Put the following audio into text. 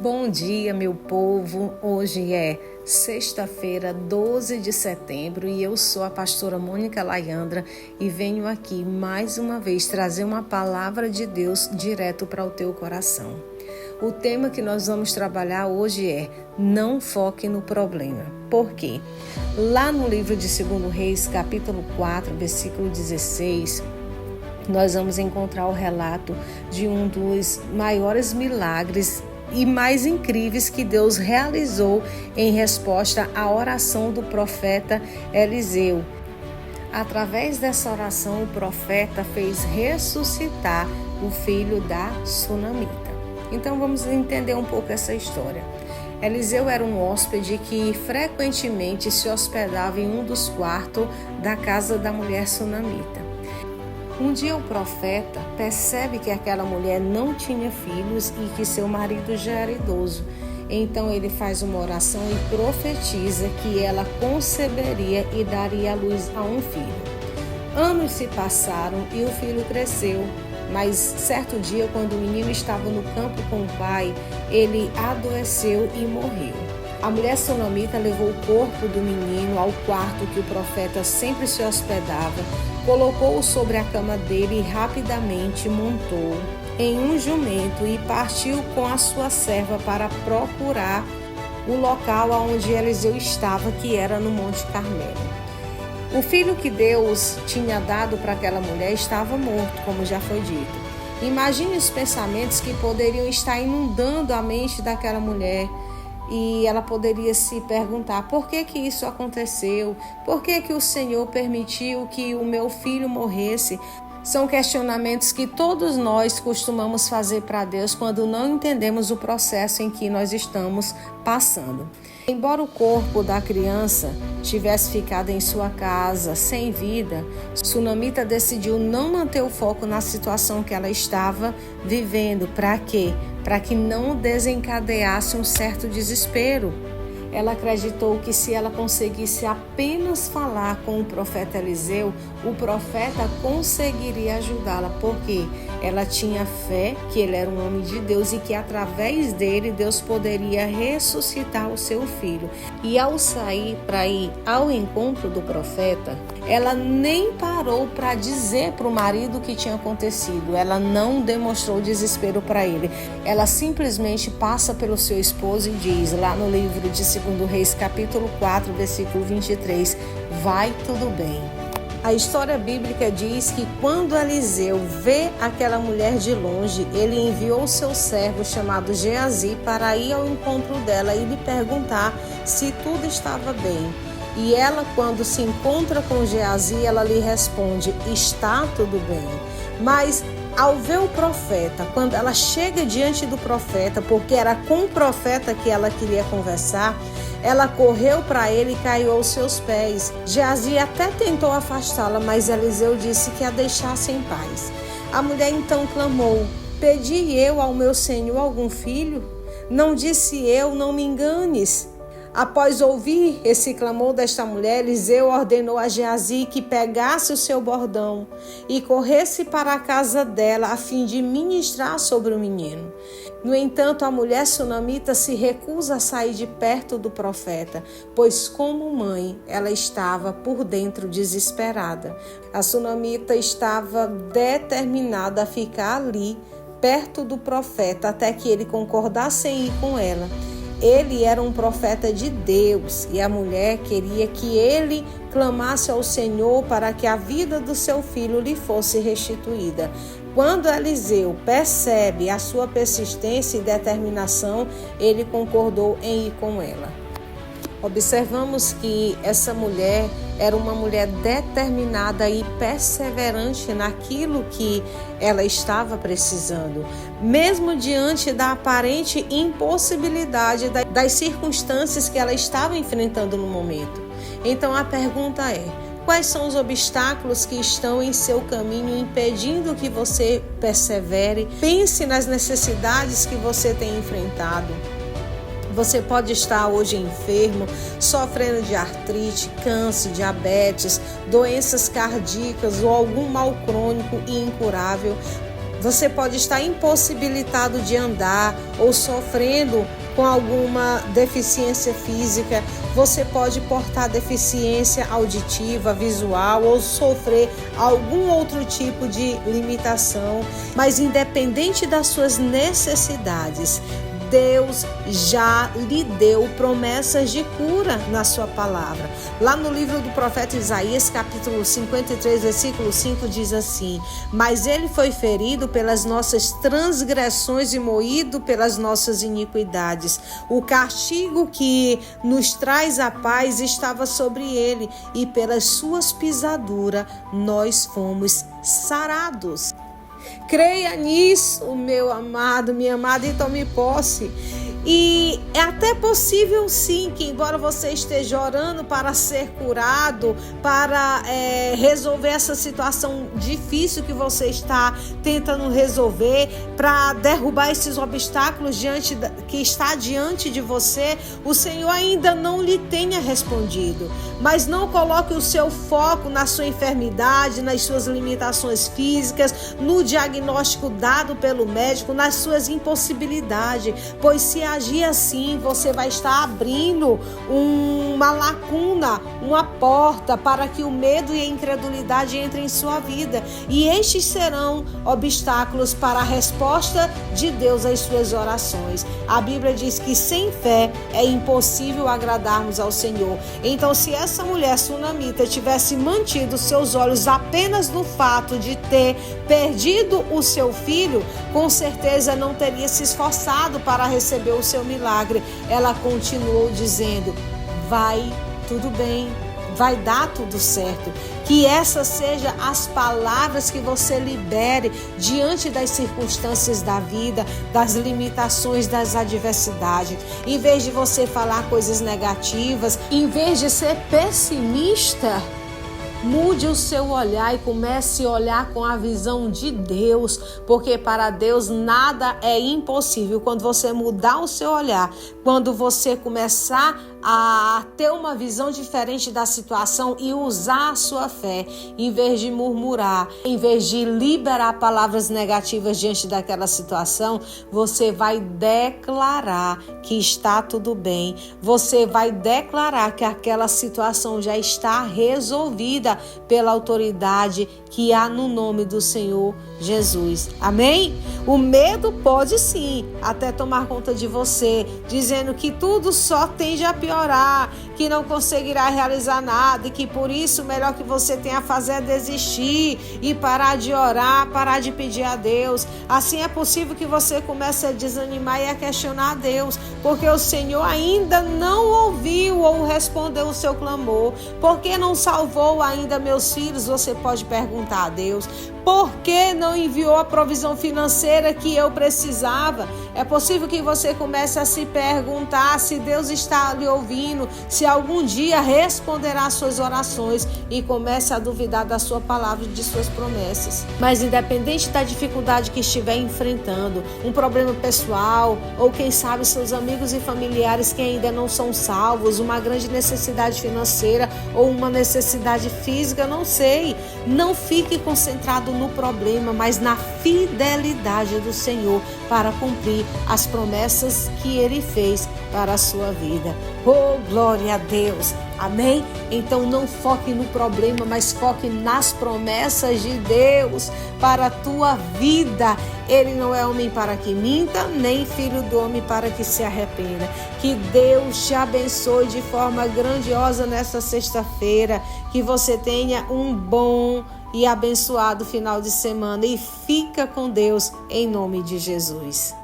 Bom dia, meu povo. Hoje é sexta-feira, 12 de setembro e eu sou a pastora Mônica Laiandra e venho aqui mais uma vez trazer uma palavra de Deus direto para o teu coração. O tema que nós vamos trabalhar hoje é não foque no problema. Por quê? Lá no livro de 2 Reis, capítulo 4, versículo 16, nós vamos encontrar o relato de um dos maiores milagres e mais incríveis que Deus realizou em resposta à oração do profeta Eliseu. Através dessa oração, o profeta fez ressuscitar o filho da sunamita. Então vamos entender um pouco essa história. Eliseu era um hóspede que frequentemente se hospedava em um dos quartos da casa da mulher sunamita. Um dia o profeta percebe que aquela mulher não tinha filhos e que seu marido já era idoso. Então ele faz uma oração e profetiza que ela conceberia e daria à luz a um filho. Anos se passaram e o filho cresceu, mas certo dia, quando o menino estava no campo com o pai, ele adoeceu e morreu. A mulher sunamita levou o corpo do menino ao quarto que o profeta sempre se hospedava, colocou-o sobre a cama dele e rapidamente montou em um jumento e partiu com a sua serva para procurar o local onde Eliseu estava, que era no Monte Carmelo. O filho que Deus tinha dado para aquela mulher estava morto, como já foi dito. Imagine os pensamentos que poderiam estar inundando a mente daquela mulher. E ela poderia se perguntar: por que isso aconteceu? Por que o Senhor permitiu que o meu filho morresse? São questionamentos que todos nós costumamos fazer para Deus quando não entendemos o processo em que nós estamos passando. Embora o corpo da criança tivesse ficado em sua casa sem vida, Sunamita decidiu não manter o foco na situação que ela estava vivendo. Para quê? Para que não desencadeasse um certo desespero. Ela acreditou que se ela conseguisse apenas falar com o profeta Eliseu, o profeta conseguiria ajudá-la, porque ela tinha fé que ele era um homem de Deus e que através dele Deus poderia ressuscitar o seu filho. E ao sair para ir ao encontro do profeta, ela nem parou para dizer para o marido o que tinha acontecido. Ela não demonstrou desespero para ele. Ela simplesmente passa pelo seu esposo e diz, lá no livro de 2 Reis, capítulo 4, versículo 23, vai tudo bem. A história bíblica diz que quando Eliseu vê aquela mulher de longe, ele enviou seu servo chamado Geazi para ir ao encontro dela e lhe perguntar se tudo estava bem. E ela, quando se encontra com Geazi, ela lhe responde: está tudo bem. Mas ao ver o profeta, quando ela chega diante do profeta, porque era com o profeta que ela queria conversar, ela correu para ele e caiu aos seus pés. Geazi até tentou afastá-la, mas Eliseu disse que a deixasse em paz. A mulher então clamou: pedi eu ao meu senhor algum filho? Não disse eu, não me enganes. Após ouvir esse clamor desta mulher, Eliseu ordenou a Geazi que pegasse o seu bordão e corresse para a casa dela a fim de ministrar sobre o menino. No entanto, a mulher sunamita se recusa a sair de perto do profeta, pois como mãe, ela estava por dentro desesperada. A sunamita estava determinada a ficar ali, perto do profeta, até que ele concordasse em ir com ela. Ele era um profeta de Deus e a mulher queria que ele clamasse ao Senhor para que a vida do seu filho lhe fosse restituída. Quando Eliseu percebe a sua persistência e determinação, ele concordou em ir com ela. Observamos que essa mulher era uma mulher determinada e perseverante naquilo que ela estava precisando, mesmo diante da aparente impossibilidade das circunstâncias que ela estava enfrentando no momento. Então a pergunta é: quais são os obstáculos que estão em seu caminho impedindo que você persevere? Pense nas necessidades que você tem enfrentado. Você pode estar hoje enfermo, sofrendo de artrite, câncer, diabetes, doenças cardíacas ou algum mal crônico e incurável. Você pode estar impossibilitado de andar ou sofrendo com alguma deficiência física. Você pode portar deficiência auditiva, visual ou sofrer algum outro tipo de limitação. Mas independente das suas necessidades, Deus já lhe deu promessas de cura na sua palavra. Lá no livro do profeta Isaías, capítulo 53, versículo 5, diz assim: mas ele foi ferido pelas nossas transgressões e moído pelas nossas iniquidades. O castigo que nos traz a paz estava sobre ele, e pelas suas pisaduras nós fomos sarados. Creia nisso, meu amado, minha amada, e tome posse. E é até possível sim que, embora você esteja orando para ser curado, para resolver essa situação difícil que você está tentando resolver, para derrubar esses obstáculos que está diante de você, o Senhor ainda não lhe tenha respondido. Mas não coloque o seu foco na sua enfermidade, nas suas limitações físicas, no diagnóstico dado pelo médico, nas suas impossibilidades, pois se agir assim, você vai estar abrindo uma lacuna, uma porta para que o medo e a incredulidade entrem em sua vida. E estes serão obstáculos para a resposta de Deus às suas orações. A Bíblia diz que sem fé é impossível agradarmos ao Senhor. Então, se essa mulher sunamita tivesse mantido seus olhos apenas no fato de ter perdido o seu filho, com certeza não teria se esforçado para receber o seu milagre. Ela continuou dizendo: vai tudo bem, vai dar tudo certo. Que essas sejam as palavras que você libere diante das circunstâncias da vida, das limitações, das adversidades. Em vez de você falar coisas negativas, em vez de ser pessimista, mude o seu olhar e comece a olhar com a visão de Deus, porque para Deus nada é impossível. Quando você mudar o seu olhar, quando você começar a ter uma visão diferente da situação e usar a sua fé, em vez de murmurar, em vez de liberar palavras negativas diante daquela situação, você vai declarar que está tudo bem. Você vai declarar que aquela situação já está resolvida pela autoridade que há no nome do Senhor Jesus. Amém? O medo pode sim até tomar conta de você, dizendo que tudo só tende a piorar, que não conseguirá realizar nada e que por isso o melhor que você tem a fazer é desistir e parar de orar, parar de pedir a Deus. Assim é possível que você comece a desanimar e a questionar a Deus, porque o Senhor ainda não ouviu ou respondeu o seu clamor. Por que não salvou ainda meus filhos? Você pode perguntar a Deus. Por que não enviou a provisão financeira que eu precisava? É possível que você comece a se perguntar se Deus está lhe ouvindo, se algum dia responderá às suas orações, e comece a duvidar da sua palavra e de suas promessas. Mas independente da dificuldade que estiver enfrentando, um problema pessoal, ou quem sabe seus amigos e familiares que ainda não são salvos, uma grande necessidade financeira ou uma necessidade física, não sei. Não fique concentrado no problema, mas na fidelidade do Senhor para cumprir as promessas que Ele fez para a sua vida. Oh, glória a Deus! Amém? Então não foque no problema, mas foque nas promessas de Deus para a tua vida. Ele não é homem para que minta, nem filho do homem para que se arrependa. Que Deus te abençoe de forma grandiosa nesta sexta-feira. Que você tenha um bom e abençoado final de semana. E fica com Deus em nome de Jesus.